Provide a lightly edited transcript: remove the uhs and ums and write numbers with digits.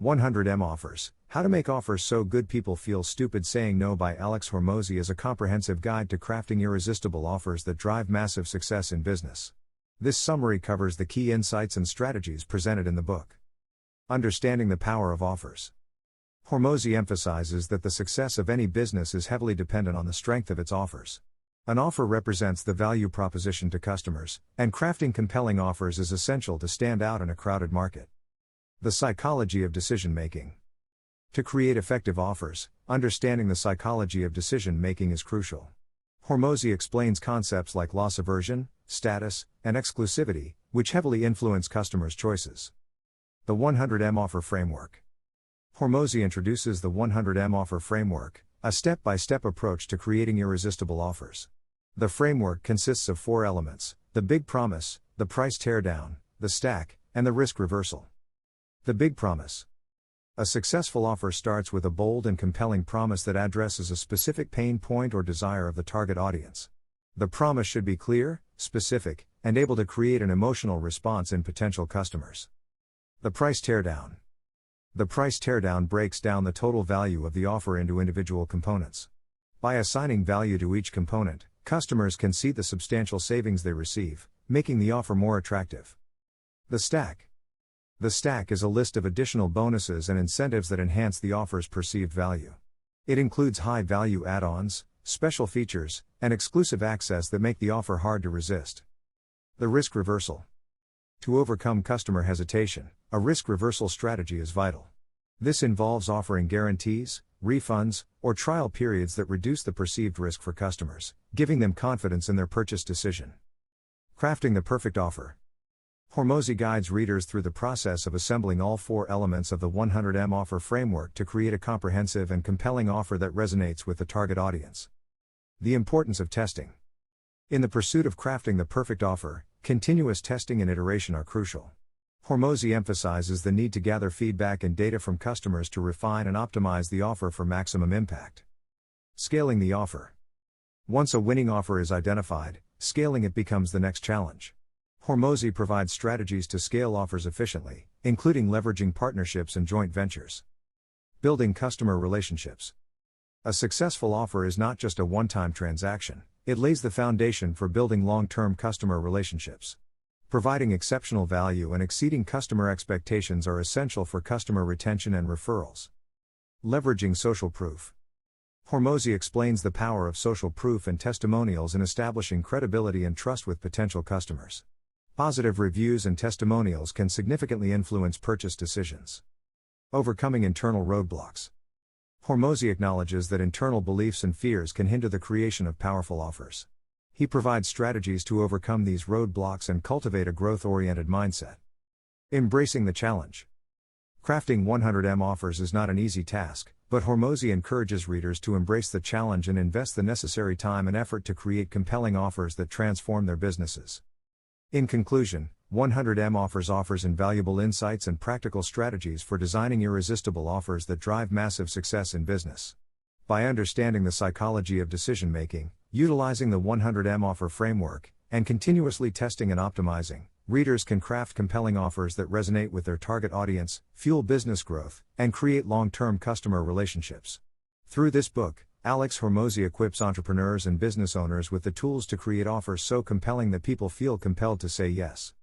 100M Offers: How to Make Offers So Good People Feel Stupid Saying No by Alex Hormozi is a comprehensive guide to crafting irresistible offers that drive massive success in business. This summary covers the key insights and strategies presented in the book. Understanding the power of offers. Hormozi emphasizes that the success of any business is heavily dependent on the strength of its offers. An offer represents the value proposition to customers, and crafting compelling offers is essential to stand out in a crowded market. The psychology of decision-making. To create effective offers, understanding the psychology of decision-making is crucial. Hormozi explains concepts like loss aversion, status, and exclusivity, which heavily influence customers' choices. The 100M Offer Framework. Hormozi introduces the 100M Offer Framework, a step-by-step approach to creating irresistible offers. The framework consists of 4 elements: the big promise, the price teardown, the stack, and the risk reversal. The big promise. A successful offer starts with a bold and compelling promise that addresses a specific pain point or desire of the target audience. The promise should be clear, specific, and able to create an emotional response in potential customers. The price teardown. The price teardown breaks down the total value of the offer into individual components. By assigning value to each component, customers can see the substantial savings they receive, making the offer more attractive. The stack. The stack is a list of additional bonuses and incentives that enhance the offer's perceived value. It includes high-value add-ons, special features, and exclusive access that make the offer hard to resist. The risk reversal. To overcome customer hesitation, a risk reversal strategy is vital. This involves offering guarantees, refunds, or trial periods that reduce the perceived risk for customers, giving them confidence in their purchase decision. Crafting the perfect offer. Hormozi guides readers through the process of assembling all 4 elements of the 100M Offer Framework to create a comprehensive and compelling offer that resonates with the target audience. The importance of testing. In the pursuit of crafting the perfect offer, continuous testing and iteration are crucial. Hormozi emphasizes the need to gather feedback and data from customers to refine and optimize the offer for maximum impact. Scaling the offer. Once a winning offer is identified, scaling it becomes the next challenge. Hormozi provides strategies to scale offers efficiently, including leveraging partnerships and joint ventures. Building customer relationships. A successful offer is not just a one-time transaction, it lays the foundation for building long-term customer relationships. Providing exceptional value and exceeding customer expectations are essential for customer retention and referrals. Leveraging social proof. Hormozi explains the power of social proof and testimonials in establishing credibility and trust with potential customers. Positive reviews and testimonials can significantly influence purchase decisions. Overcoming internal roadblocks. Hormozi acknowledges that internal beliefs and fears can hinder the creation of powerful offers. He provides strategies to overcome these roadblocks and cultivate a growth-oriented mindset. Embracing the challenge. Crafting 100M offers is not an easy task, but Hormozi encourages readers to embrace the challenge and invest the necessary time and effort to create compelling offers that transform their businesses. In conclusion, 100M offers invaluable insights and practical strategies for designing irresistible offers that drive massive success in business. By understanding the psychology of decision-making, utilizing the 100M Offer Framework, and continuously testing and optimizing, readers can craft compelling offers that resonate with their target audience, fuel business growth, and create long-term customer relationships. Through this book, Alex Hormozi equips entrepreneurs and business owners with the tools to create offers so compelling that people feel compelled to say yes.